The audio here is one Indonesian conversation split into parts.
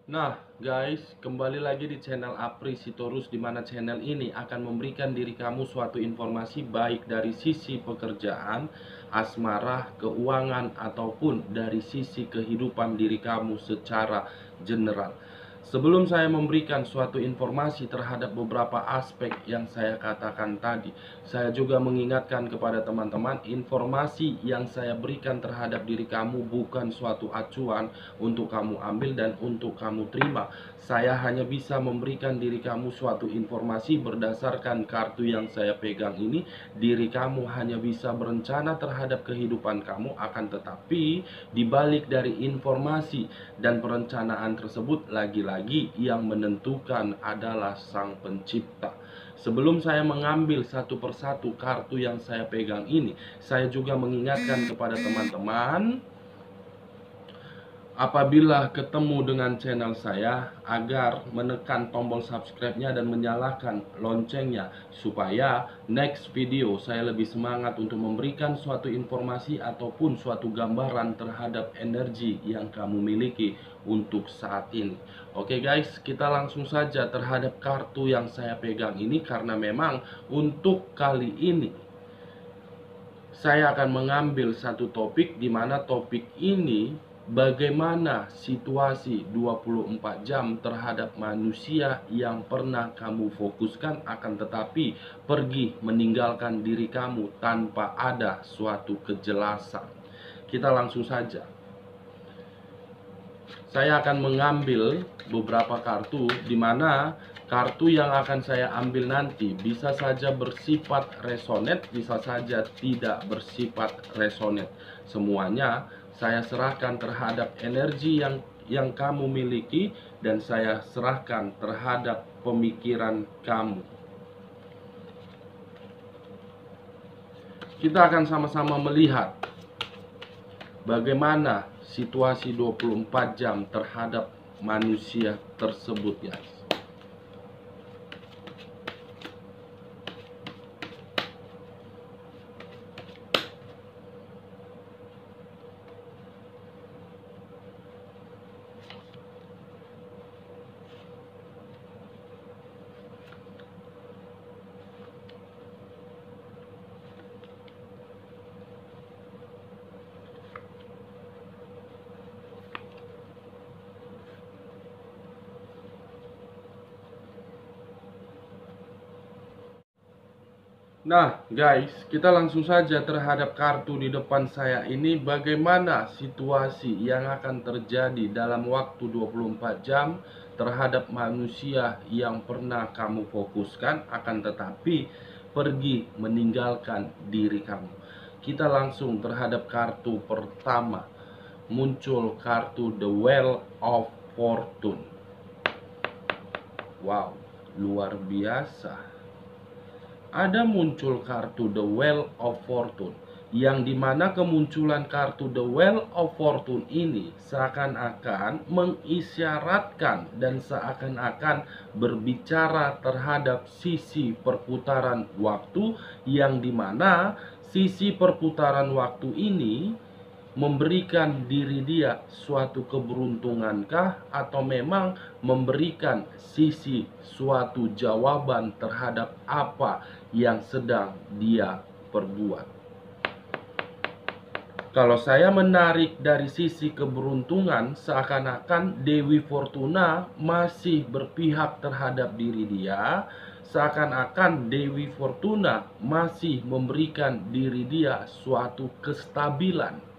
Nah, guys, kembali lagi di channel Apri Sitorus, di mana channel ini akan memberikan diri kamu suatu informasi baik dari sisi pekerjaan, asmara, keuangan, ataupun dari sisi kehidupan diri kamu secara general. Sebelum saya memberikan suatu informasi terhadap beberapa aspek yang saya katakan tadi, saya juga mengingatkan kepada teman-teman, informasi yang saya berikan terhadap diri kamu bukan suatu acuan untuk kamu ambil dan untuk kamu terima. Saya hanya bisa memberikan diri kamu suatu informasi berdasarkan kartu yang saya pegang ini. Diri kamu hanya bisa berencana terhadap kehidupan kamu, akan tetapi dibalik dari informasi dan perencanaan tersebut, lagi-lagi yang menentukan adalah Sang Pencipta. Sebelum saya mengambil satu persatu kartu yang saya pegang ini, saya juga mengingatkan kepada teman-teman, apabila ketemu dengan channel saya, agar menekan tombol subscribe-nya dan menyalakan loncengnya, supaya next video saya lebih semangat untuk memberikan suatu informasi ataupun suatu gambaran terhadap energi yang kamu miliki untuk saat ini. Oke guys, kita langsung saja terhadap kartu yang saya pegang ini, karena memang untuk kali ini saya akan mengambil satu topik, di mana topik ini bagaimana situasi 24 jam terhadap manusia yang pernah kamu fokuskan, akan tetapi pergi meninggalkan diri kamu tanpa ada suatu kejelasan. Kita langsung saja. Saya akan mengambil beberapa kartu, di mana kartu yang akan saya ambil nanti bisa saja bersifat resonate, bisa saja tidak bersifat resonate. Semuanya saya serahkan terhadap energi yang kamu miliki, dan saya serahkan terhadap pemikiran kamu. Kita akan sama-sama melihat bagaimana situasi 24 jam terhadap manusia tersebut, guys. Nah guys, kita langsung saja terhadap kartu di depan saya ini. Bagaimana situasi yang akan terjadi dalam waktu 24 jam terhadap manusia yang pernah kamu fokuskan, akan tetapi pergi meninggalkan diri kamu. Kita langsung terhadap kartu pertama. Muncul kartu The Wheel of Fortune. Wow, luar biasa. Ada muncul kartu The Wheel of Fortune, yang dimana kemunculan kartu The Wheel of Fortune ini seakan-akan mengisyaratkan dan seakan-akan berbicara terhadap sisi perputaran waktu, yang dimana sisi perputaran waktu ini memberikan diri dia suatu keberuntungankah, atau memang memberikan sisi suatu jawaban terhadap apa yang sedang dia perbuat. Kalau saya menarik dari sisi keberuntungan, seakan-akan Dewi Fortuna masih berpihak terhadap diri dia, seakan-akan Dewi Fortuna masih memberikan diri dia suatu kestabilan.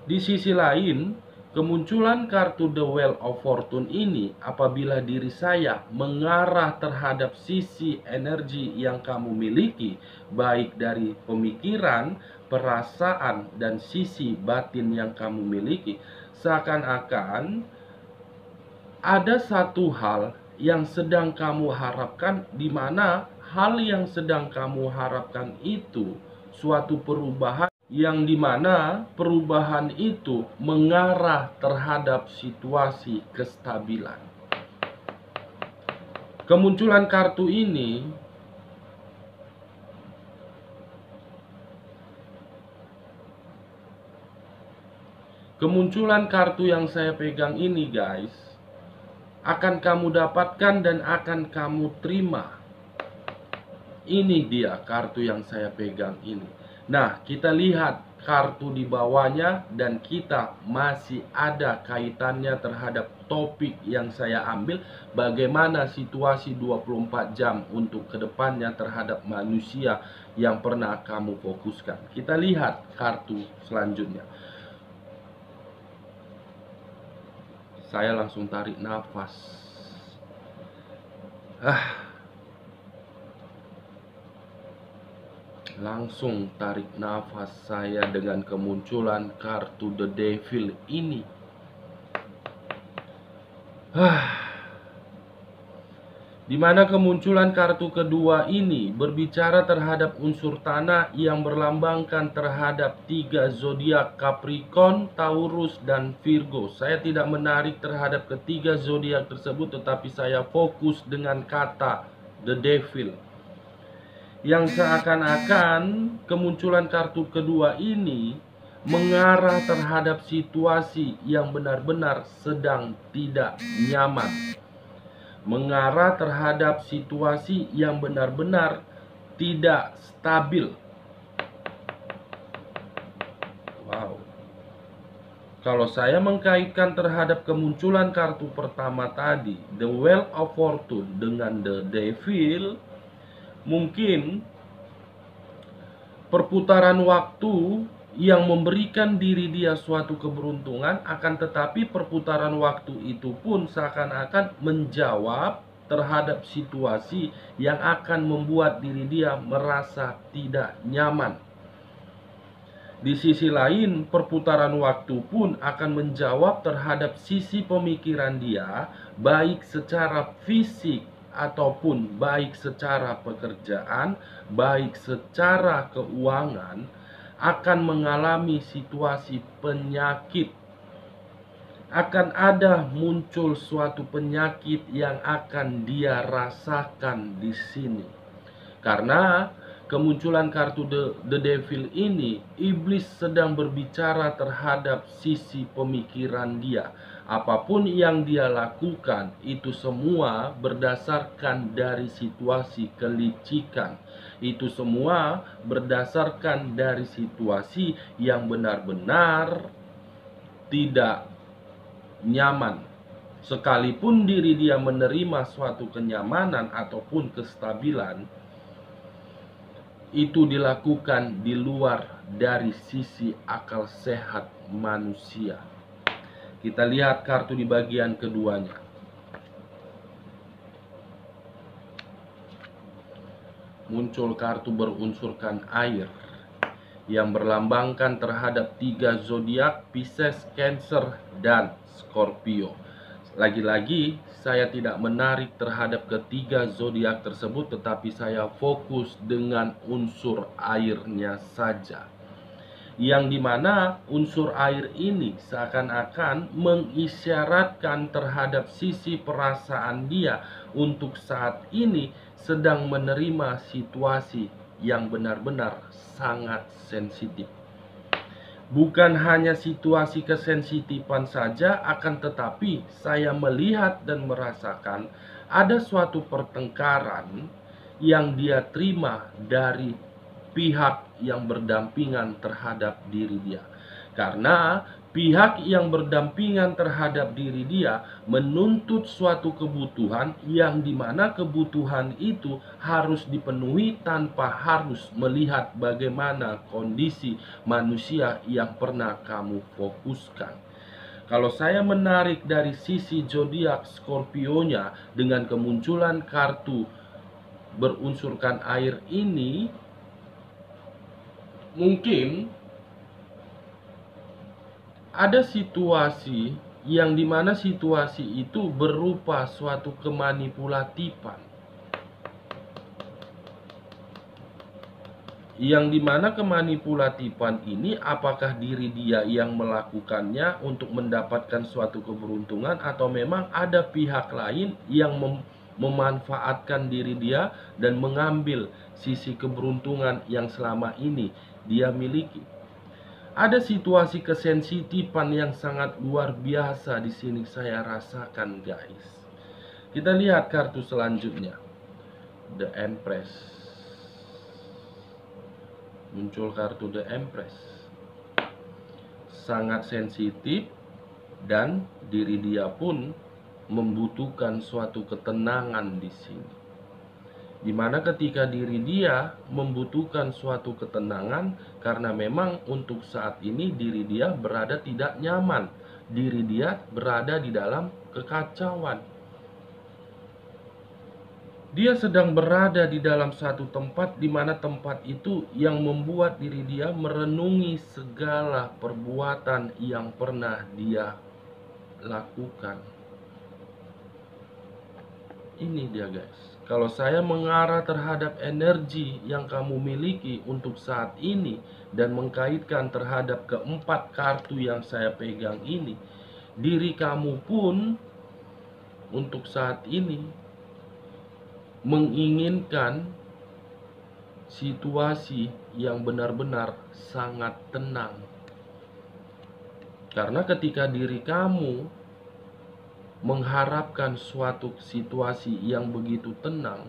Di sisi lain, kemunculan kartu The Wheel of Fortune ini, apabila diri saya mengarah terhadap sisi energi yang kamu miliki, baik dari pemikiran, perasaan, dan sisi batin yang kamu miliki, seakan-akan ada satu hal yang sedang kamu harapkan, di mana hal yang sedang kamu harapkan itu suatu perubahan, yang dimana perubahan itu mengarah terhadap situasi kestabilan. Kemunculan kartu ini Kemunculan kartu yang saya pegang ini guys, akan kamu dapatkan dan akan kamu terima. Ini dia kartu yang saya pegang ini. Nah, kita lihat kartu di bawahnya dan kita masih ada kaitannya terhadap topik yang saya ambil. Bagaimana situasi 24 jam untuk kedepannya terhadap manusia yang pernah kamu fokuskan. Kita lihat kartu selanjutnya. Saya langsung tarik nafas. Langsung tarik nafas saya dengan kemunculan kartu The Devil ini. Dimana kemunculan kartu kedua ini berbicara terhadap unsur tanah yang berlambangkan terhadap 3 zodiak Capricorn, Taurus, dan Virgo. Saya tidak menarik terhadap ketiga zodiak tersebut, tetapi saya fokus dengan kata The Devil. Yang seakan-akan kemunculan kartu kedua ini mengarah terhadap situasi yang benar-benar sedang tidak nyaman, mengarah terhadap situasi yang benar-benar tidak stabil. Wow. Kalau saya mengkaitkan terhadap kemunculan kartu pertama tadi, The Wheel of Fortune, dengan The Devil, mungkin perputaran waktu yang memberikan diri dia suatu keberuntungan, akan tetapi perputaran waktu itu pun seakan-akan menjawab terhadap situasi yang akan membuat diri dia merasa tidak nyaman. Di sisi lain, perputaran waktu pun akan menjawab terhadap sisi pemikiran dia, baik secara fisik ataupun baik secara pekerjaan, baik secara keuangan, akan mengalami situasi penyakit. Akan ada muncul suatu penyakit yang akan dia rasakan di sini. Karena kemunculan kartu The Devil ini, iblis sedang berbicara terhadap sisi pemikiran dia. Apapun yang dia lakukan, itu semua berdasarkan dari situasi kelicikan. Itu semua berdasarkan dari situasi yang benar-benar tidak nyaman. Sekalipun diri dia menerima suatu kenyamanan ataupun kestabilan, itu dilakukan di luar dari sisi akal sehat manusia. Kita lihat kartu di bagian keduanya. Muncul kartu berunsurkan air yang berlambangkan terhadap 3 zodiak Pisces, Cancer, dan Scorpio. Lagi-lagi saya tidak menarik terhadap ketiga zodiak tersebut, tetapi saya fokus dengan unsur airnya saja. Yang dimana unsur air ini seakan-akan mengisyaratkan terhadap sisi perasaan dia untuk saat ini sedang menerima situasi yang benar-benar sangat sensitif. Bukan hanya situasi kesensitifan saja, akan tetapi saya melihat dan merasakan ada suatu pertengkaran yang dia terima dari pihak yang berdampingan terhadap diri dia. Karena pihak yang berdampingan terhadap diri dia menuntut suatu kebutuhan yang dimana kebutuhan itu harus dipenuhi tanpa harus melihat bagaimana kondisi manusia yang pernah kamu fokuskan. Kalau saya menarik dari sisi zodiak Scorpio-nya dengan kemunculan kartu berunsurkan air ini, mungkin ada situasi yang dimana situasi itu berupa suatu kemanipulatifan, yang dimana kemanipulatifan ini apakah diri dia yang melakukannya untuk mendapatkan suatu keberuntungan, atau memang ada pihak lain yang memanfaatkan diri dia dan mengambil sisi keberuntungan yang selama ini dia miliki. Ada situasi kesensitifan yang sangat luar biasa di sini saya rasakan, guys. Kita lihat kartu selanjutnya. The Empress. Muncul kartu The Empress. Sangat sensitif dan diri dia pun membutuhkan suatu ketenangan di sini. Dimana ketika diri dia membutuhkan suatu ketenangan karena memang untuk saat ini diri dia berada tidak nyaman. Diri dia berada di dalam kekacauan. Dia sedang berada di dalam satu tempat di mana tempat itu yang membuat diri dia merenungi segala perbuatan yang pernah dia lakukan. Ini dia, guys. Kalau saya mengarah terhadap energi yang kamu miliki untuk saat ini dan mengkaitkan terhadap keempat kartu yang saya pegang ini, diri kamu pun untuk saat ini menginginkan situasi yang benar-benar sangat tenang. Karena ketika diri kamu mengharapkan suatu situasi yang begitu tenang,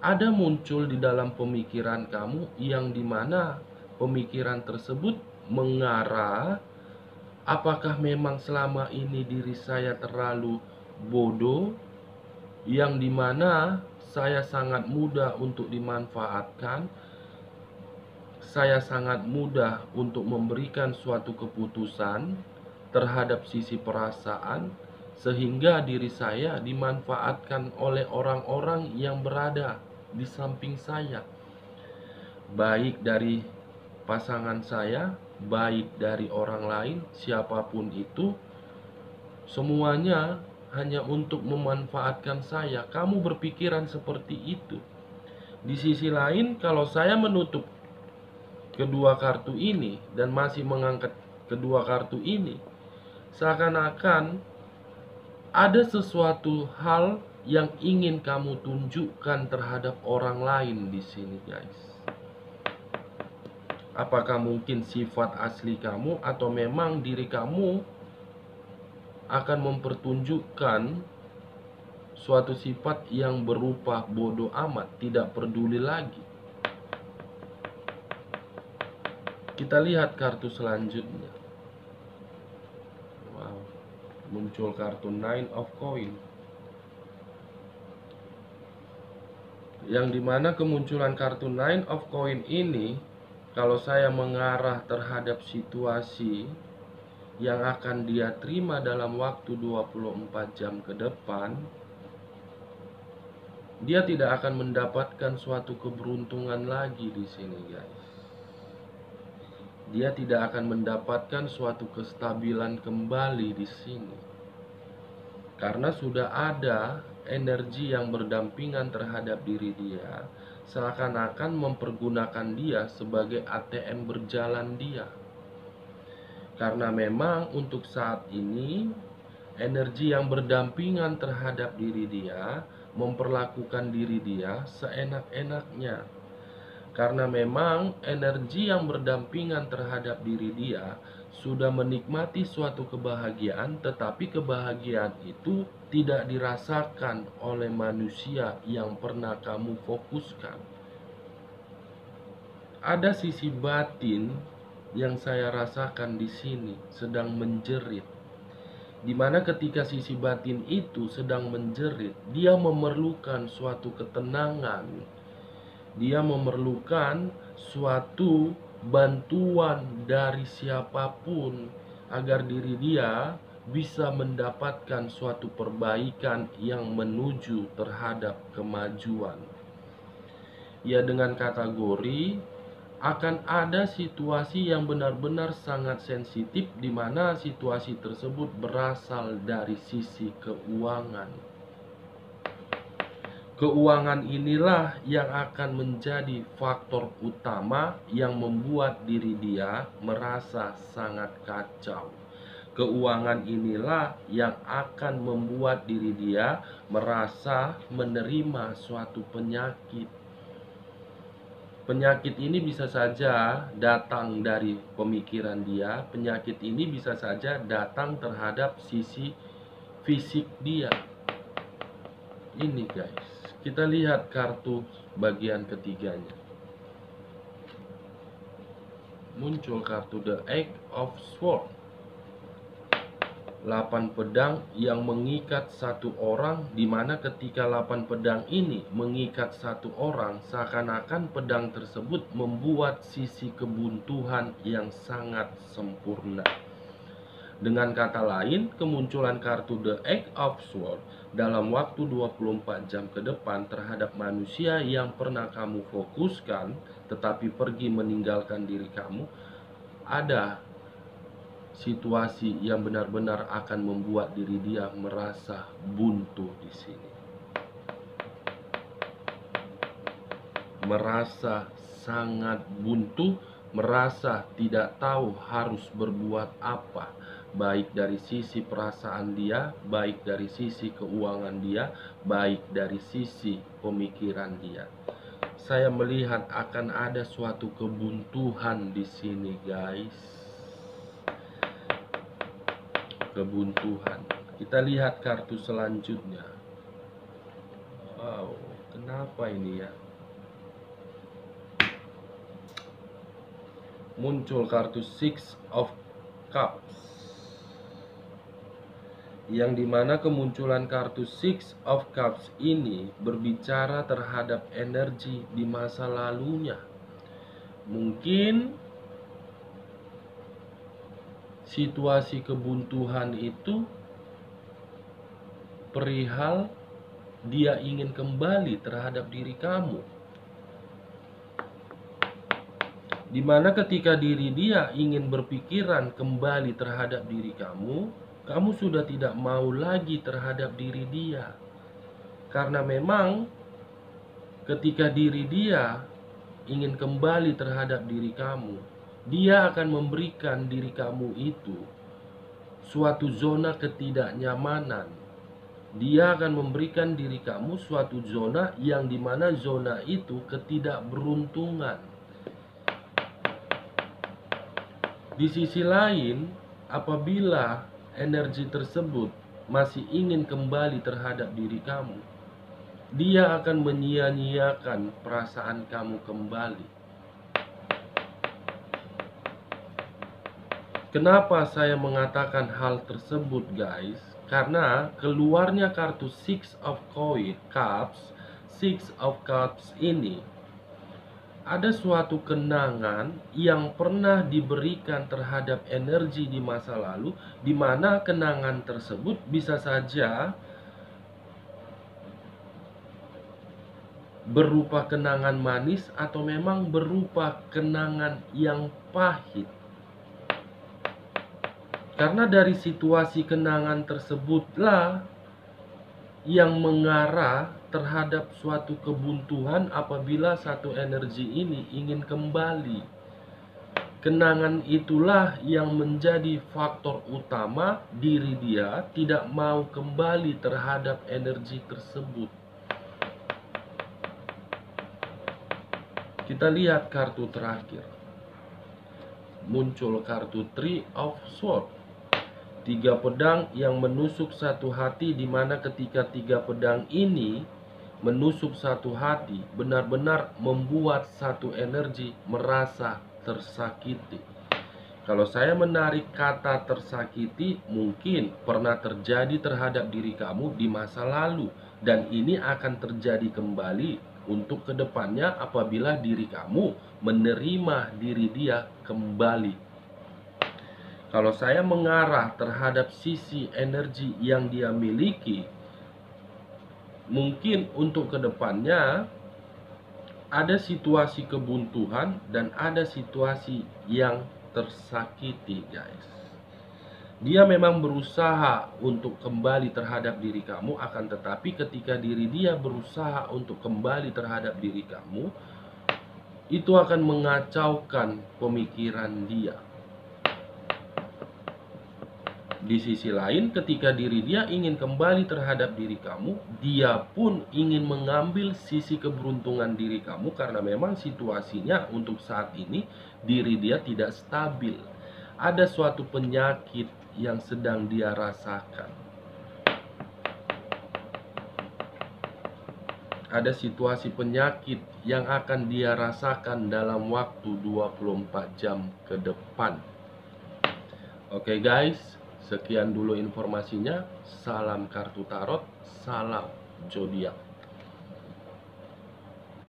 ada muncul di dalam pemikiran kamu yang dimana pemikiran tersebut mengarah, apakah memang selama ini diri saya terlalu bodoh, yang dimana saya sangat mudah untuk dimanfaatkan, saya sangat mudah untuk memberikan suatu keputusan terhadap sisi perasaan, sehingga diri saya dimanfaatkan oleh orang-orang yang berada di samping saya, baik dari pasangan saya, baik dari orang lain, siapapun itu, semuanya hanya untuk memanfaatkan saya. Kamu berpikiran seperti itu. Di sisi lain, kalau saya menutup kedua kartu ini dan masih mengangkat kedua kartu ini, seakan-akan ada sesuatu hal yang ingin kamu tunjukkan terhadap orang lain di sini, guys. Apakah mungkin sifat asli kamu atau memang diri kamu akan mempertunjukkan suatu sifat yang berupa bodoh amat, tidak peduli lagi. Kita lihat kartu selanjutnya. Wow, muncul kartu Nine of Coin, yang dimana kemunculan kartu Nine of Coin ini, kalau saya mengarah terhadap situasi yang akan dia terima dalam waktu 24 jam ke depan, dia tidak akan mendapatkan suatu keberuntungan lagi di sini, guys. Dia tidak akan mendapatkan suatu kestabilan kembali di sini. Karena sudah ada energi yang berdampingan terhadap diri dia, seakan-akan mempergunakan dia sebagai ATM berjalan dia. Karena memang untuk saat ini energi yang berdampingan terhadap diri dia memperlakukan diri dia seenak-enaknya. Karena memang energi yang berdampingan terhadap diri dia sudah menikmati suatu kebahagiaan, tetapi kebahagiaan itu tidak dirasakan oleh manusia yang pernah kamu fokuskan. Ada sisi batin yang saya rasakan di sini sedang menjerit, dimana ketika sisi batin itu sedang menjerit, dia memerlukan suatu ketenangan, dia memerlukan suatu bantuan dari siapapun agar diri dia bisa mendapatkan suatu perbaikan yang menuju terhadap kemajuan. Ya, dengan kategori akan ada situasi yang benar-benar sangat sensitif, di mana situasi tersebut berasal dari sisi keuangan. Keuangan inilah yang akan menjadi faktor utama yang membuat diri dia merasa sangat kacau. Keuangan inilah yang akan membuat diri dia merasa menerima suatu penyakit. Penyakit ini bisa saja datang dari pemikiran dia, penyakit ini bisa saja datang terhadap sisi fisik dia. Ini guys, kita lihat kartu bagian ketiganya. Muncul kartu The Eight of Swords. 8 pedang yang mengikat satu orang, di mana ketika 8 pedang ini mengikat satu orang, seakan-akan pedang tersebut membuat sisi kebuntuan yang sangat sempurna. Dengan kata lain, kemunculan kartu The Eight of Swords dalam waktu 24 jam ke depan terhadap manusia yang pernah kamu fokuskan tetapi pergi meninggalkan diri kamu, ada situasi yang benar-benar akan membuat diri dia merasa buntu di sini. Merasa sangat buntu, merasa tidak tahu harus berbuat apa, baik dari sisi perasaan dia, baik dari sisi keuangan dia, baik dari sisi pemikiran dia. Saya melihat akan ada suatu kebuntuan di sini, guys. Kebuntuan. Kita lihat kartu selanjutnya. Wow, kenapa ini ya? Muncul kartu Six of Cups, yang dimana kemunculan kartu Six of Cups ini berbicara terhadap energi di masa lalunya. Mungkin situasi kebuntuan itu perihal dia ingin kembali terhadap diri kamu, dimana ketika diri dia ingin berpikiran kembali terhadap diri kamu, kamu sudah tidak mau lagi terhadap diri dia. Karena memang ketika diri dia ingin kembali terhadap diri kamu, dia akan memberikan diri kamu itu suatu zona ketidaknyamanan. Dia akan memberikan diri kamu suatu zona yang dimana zona itu ketidakberuntungan. Di sisi lain, apabila energi tersebut masih ingin kembali terhadap diri kamu, dia akan menyia-nyiakan perasaan kamu kembali. Kenapa saya mengatakan hal tersebut, guys? Karena keluarnya kartu Six of Cups, Six of Cups ini ada suatu kenangan yang pernah diberikan terhadap energi di masa lalu, di mana kenangan tersebut bisa saja berupa kenangan manis atau memang berupa kenangan yang pahit. Karena dari situasi kenangan tersebutlah yang mengarah terhadap suatu kebuntuan apabila satu energi ini ingin kembali. Kenangan itulah yang menjadi faktor utama diri dia tidak mau kembali terhadap energi tersebut. Kita lihat kartu terakhir. Muncul kartu Three of Swords. 3 pedang yang menusuk satu hati, di mana ketika 3 pedang ini menusuk satu hati, benar-benar membuat satu energi merasa tersakiti. Kalau saya menarik kata tersakiti, mungkin pernah terjadi terhadap diri kamu di masa lalu, dan ini akan terjadi kembali untuk kedepannya apabila diri kamu menerima diri dia kembali. Kalau saya mengarah terhadap sisi energi yang dia miliki, mungkin untuk kedepannya ada situasi kebuntuan dan ada situasi yang tersakiti, guys. Dia memang berusaha untuk kembali terhadap diri kamu, akan tetapi ketika diri dia berusaha untuk kembali terhadap diri kamu, itu akan mengacaukan pemikiran dia. Di sisi lain, ketika diri dia ingin kembali terhadap diri kamu, dia pun ingin mengambil sisi keberuntungan diri kamu karena memang situasinya untuk saat ini diri dia tidak stabil. Ada suatu penyakit yang sedang dia rasakan. Ada situasi penyakit yang akan dia rasakan dalam waktu 24 jam ke depan. Oke guys, sekian dulu informasinya. Salam kartu tarot, salam zodiak.